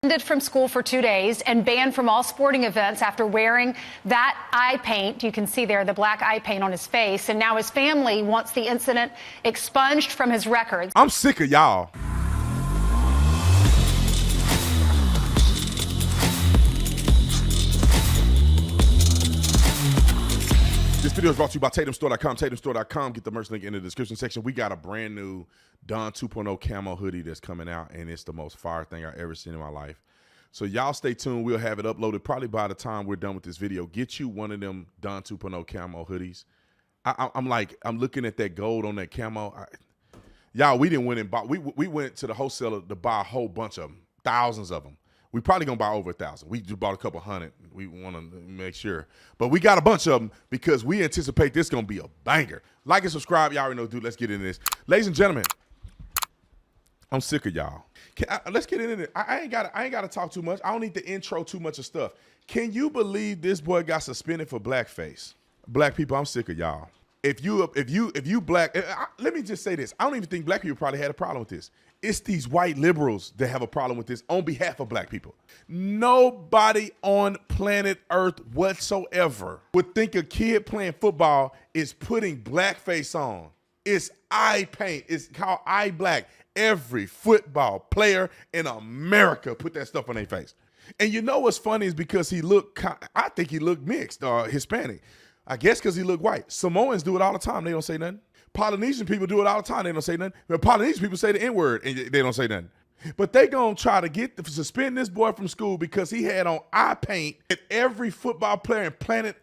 Suspended from school for 2 days and banned from all sporting events after wearing that eye paint. You can see there the black eye paint on his face. And now his family wants the incident expunged from his records. I'm sick of y'all. This video is brought to you by TatumStore.com. TatumStore.com. Get the merch link in the description section. We got a brand new Don 2.0 camo hoodie that's coming out, and it's the most fire thing I've ever seen in my life. So y'all stay tuned. We'll have it uploaded probably by the time we're done with this video. Get you one of them Don 2.0 camo hoodies. I'm looking at that gold on that camo. Y'all, we didn't win and buy. We went to the wholesaler to buy a whole bunch of them, thousands of them. We probably gonna buy over 1,000. We just bought a couple hundred. We want to make sure, but we got a bunch of them because we anticipate this gonna be a banger. Like and subscribe. Y'all already know, dude. Let's get into this, ladies and gentlemen. I'm sick of y'all. Let's get into it. I ain't gotta talk too much. I don't need to intro too much of stuff. Can you believe this boy got suspended for blackface? Black people, I'm sick of y'all. If you black, let me just say this. I don't even think black people probably had a problem with this. It's these white liberals that have a problem with this on behalf of black people. Nobody on planet Earth whatsoever would think a kid playing football is putting blackface on. It's eye paint. It's called eye black. Every football player in America put that stuff on their face. And you know what's funny is because I think he looked mixed or Hispanic. I guess because he looked white. Samoans do it all the time. They don't say nothing. Polynesian people do it all the time. They don't say nothing. But Polynesian people say the N-word and they don't say nothing. But they gonna try to suspend this boy from school because he had on eye paint that every football player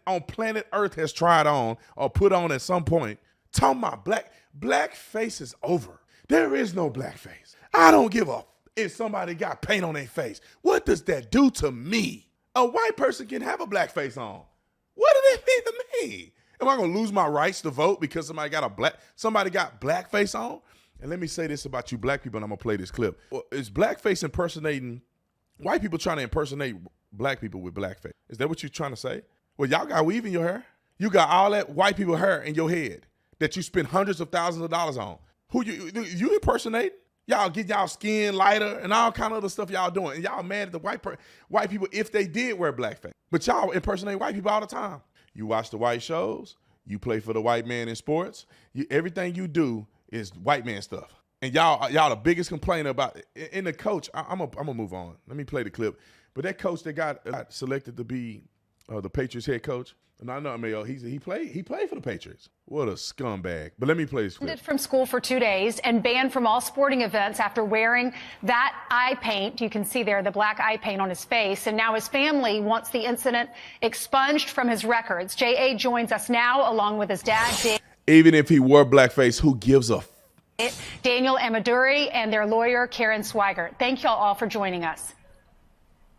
on planet Earth has tried on or put on at some point. Talking about blackface is over. There is no blackface. I don't give a if somebody got paint on their face. What does that do to me? A white person can have a blackface on. What does that mean to me? Am I gonna lose my rights to vote because somebody got blackface on? And let me say this about you black people, and I'm gonna play this clip. Is blackface impersonating white people trying to impersonate black people with blackface? Is that what you're trying to say? Well, y'all got weave in your hair. You got all that white people hair in your head that you spend hundreds of thousands of dollars on. Who you impersonate? Y'all get y'all skin lighter and all kind of other stuff y'all doing. And y'all mad at the white people if they did wear blackface. But y'all impersonate white people all the time. You watch the white shows. You play for the white man in sports. Everything you do is white man stuff. And y'all the biggest complainer about it. And the coach, I'm gonna move on. Let me play the clip. But that coach that got selected to be the Patriots head coach, and I know Mayo, he played for the Patriots. What a scumbag. But let me play this clip. Suspended from school for 2 days and banned from all sporting events after wearing that eye paint. You can see there the black eye paint on his face. And now his family wants the incident expunged from his records. J.A. joins us now along with his dad, Even if he wore blackface, who gives a Daniel Amaduri, and their lawyer, Karen Swigert. Thank you all for joining us.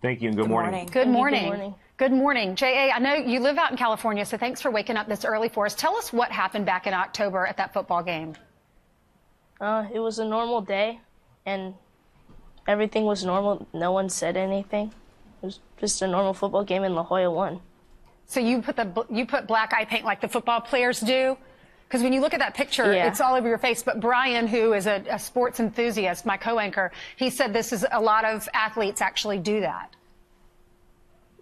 Thank you and good morning. Good morning. Good morning. J.A., I know you live out in California, so thanks for waking up this early for us. Tell us what happened back in October at that football game. It was a normal day, and everything was normal. No one said anything. It was just a normal football game, and La Jolla won. So you put black eye paint like the football players do? Because when you look at that picture, Yeah. It's all over your face. But Brian, who is a sports enthusiast, my co-anchor, he said this is a lot of athletes actually do that.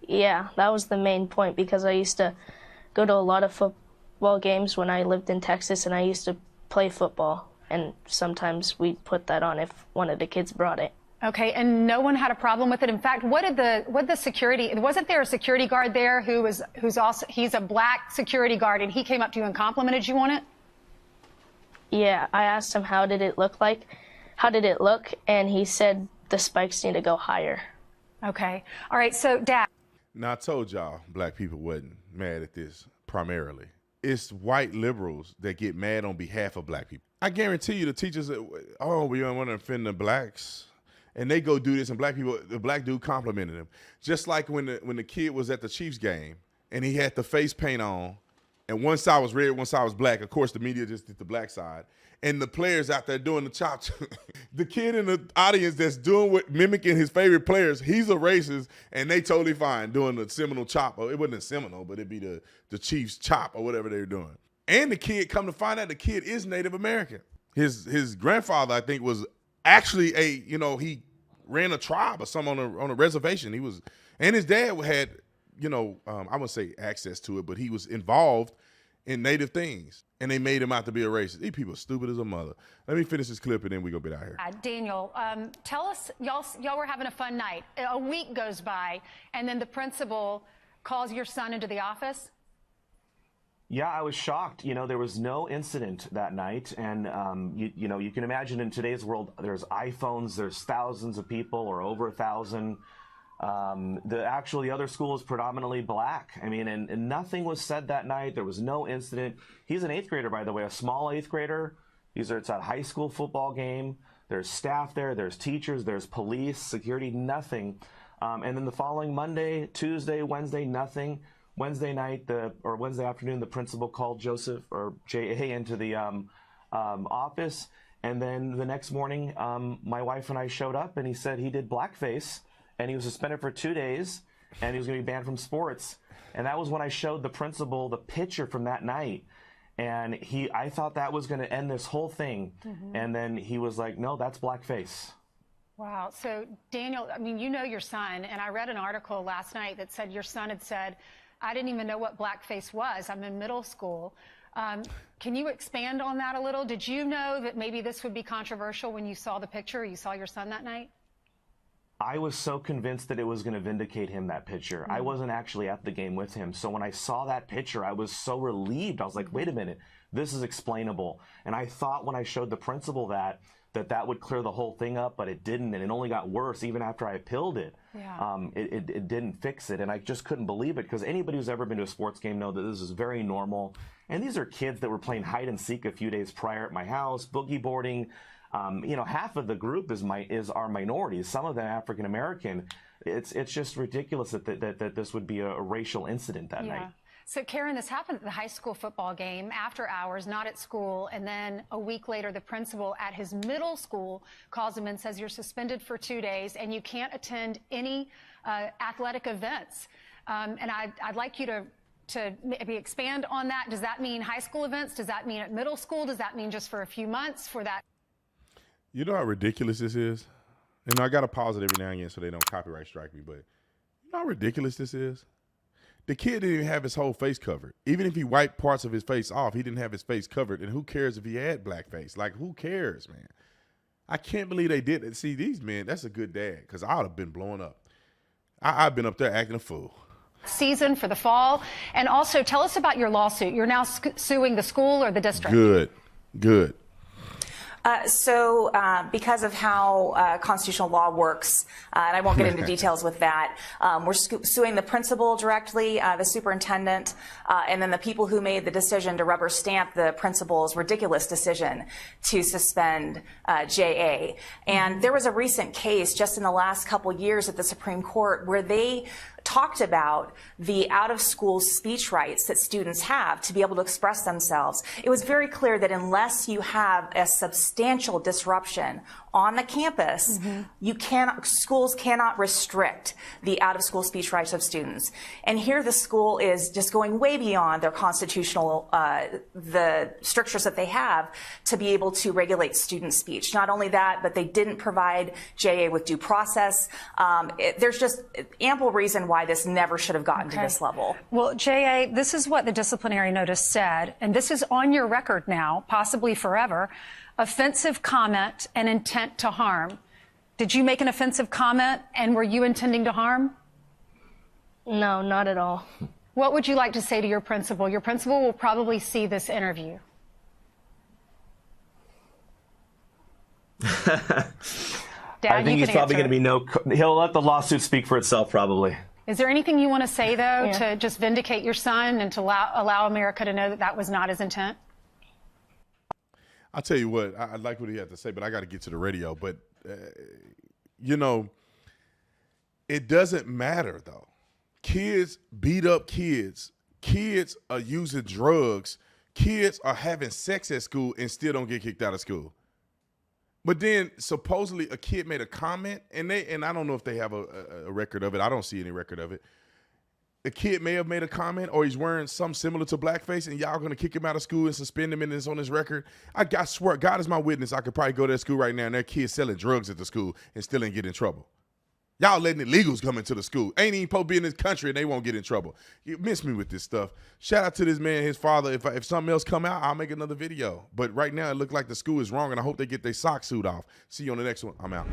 Yeah, that was the main point because I used to go to a lot of football games when I lived in Texas, and I used to play football. And sometimes we'd put that on if one of the kids brought it. Okay, and no one had a problem with it. In fact, wasn't there a security guard there he's a black security guard, and he came up to you and complimented you on it? Yeah, I asked him how did it look, and he said the spikes need to go higher. Okay, all right, so Dad. Now, I told y'all black people wasn't mad at this primarily. It's white liberals that get mad on behalf of black people. I guarantee you the teachers, we don't want to offend the blacks. And they go do this, and the black dude complimented him. Just like when the kid was at the Chiefs game, and he had the face paint on, and one side was red, one side was black. Of course, the media just did the black side. And the players out there doing the chop. The kid in the audience that's mimicking his favorite players, he's a racist, and they totally fine doing the Seminole chop. It wasn't a Seminole, but it'd be the Chiefs chop or whatever they were doing. And the kid, come to find out, the kid is Native American. His grandfather, I think, was actually he ran a tribe or something on a reservation. And his dad had, I wouldn't say access to it, but he was involved in Native things, and they made him out to be a racist. These people are stupid as a mother. Let me finish this clip, and then we're going to get out here. Daniel, tell us, y'all were having a fun night. A week goes by, and then the principal calls your son into the office? Yeah, I was shocked. There was no incident that night. And, you can imagine in today's world, there's iPhones, there's thousands of people or over 1,000. The other school is predominantly black. I mean, and nothing was said that night. There was no incident. He's an 8th grader, by the way, a small 8th grader. It's a high school football game. There's staff there. There's teachers. There's police, security, nothing. And then the following Monday, Tuesday, Wednesday, nothing. Wednesday afternoon, the principal called Joseph or J.A. into the office. And then the next morning, my wife and I showed up, and he said he did blackface, and he was suspended for 2 days, and he was going to be banned from sports. And that was when I showed the principal the picture from that night. And I thought that was going to end this whole thing. Mm-hmm. And then he was like, no, that's blackface. Wow. So, Daniel, I mean, you know your son, and I read an article last night that said your son had said, I didn't even know what blackface was. I'm in middle school. Can you expand on that a little? Did you know that maybe this would be controversial when you saw the picture, or you saw your son that night? I was so convinced that it was going to vindicate him, that picture. Mm-hmm. I wasn't actually at the game with him. So when I saw that picture, I was so relieved. I was like, wait a minute, this is explainable. And I thought when I showed the principal that would clear the whole thing up, but it didn't. And it only got worse even after I appealed it. Yeah. It didn't fix it. And I just couldn't believe it, because anybody who's ever been to a sports game know that this is very normal. And these are kids that were playing hide and seek a few days prior at my house, boogie boarding. Half of the group are minorities, some of them African American. It's just ridiculous that this would be a racial incident that night. So, Karen, this happened at the high school football game after hours, not at school. And then a week later, the principal at his middle school calls him and says, you're suspended for 2 days and you can't attend any athletic events. And I'd like you to maybe expand on that. Does that mean high school events? Does that mean at middle school? Does that mean just for a few months for that? You know how ridiculous this is? And I got to pause it every now and again so they don't copyright strike me. But you know how ridiculous this is? The kid didn't even have his whole face covered. Even if he wiped parts of his face off, he didn't have his face covered. And who cares if he had blackface? Like, who cares, man? I can't believe they did it. See, these men, that's a good dad, because I would have been blowing up. I've been up there acting a fool. Season for the fall. And also, tell us about your lawsuit. You're now suing the school or the district? Good. Because of how constitutional law works, and I won't get into details with that, we're suing the principal directly, the superintendent, and then the people who made the decision to rubber stamp the principal's ridiculous decision to suspend J.A. And there was a recent case just in the last couple years at the Supreme Court where they talked about the out-of-school speech rights that students have to be able to express themselves. It was very clear that unless you have a substantial disruption on the campus, schools cannot restrict the out-of-school speech rights of students. And here the school is just going way beyond their constitutional, the strictures that they have to be able to regulate student speech. Not only that, but they didn't provide JA with due process. There's just ample reason why this never should have gotten to this level. Well, JA, this is what the disciplinary notice said, and this is on your record now, possibly forever. Offensive comment and intent to harm. Did you make an offensive comment, and were you intending to harm? No, not at all. What would you like to say to your principal? Your principal will probably see this interview. Dad, I think he's probably going to be he'll let the lawsuit speak for itself, probably. Is there anything you want to say, though, to just vindicate your son and to allow America to know that that was not his intent? I'll tell you what, I like what he had to say, but I got to get to the radio. But, it doesn't matter, though. Kids beat up kids. Kids are using drugs. Kids are having sex at school and still don't get kicked out of school. But then supposedly a kid made a comment, and I don't know if they have a record of it. I don't see any record of it. the kid may have made a comment or he's wearing something similar to blackface and y'all going to kick him out of school and suspend him and it's on his record. I swear, God is my witness. I could probably go to that school right now and that kid's selling drugs at the school and still ain't get in trouble. Y'all letting illegals come into the school. Ain't even supposed to be in this country and they won't get in trouble. You miss me with this stuff. Shout out to this man, his father. If something else come out, I'll make another video. But right now, it look like the school is wrong, and I hope they get their sock suit off. See you on the next one. I'm out.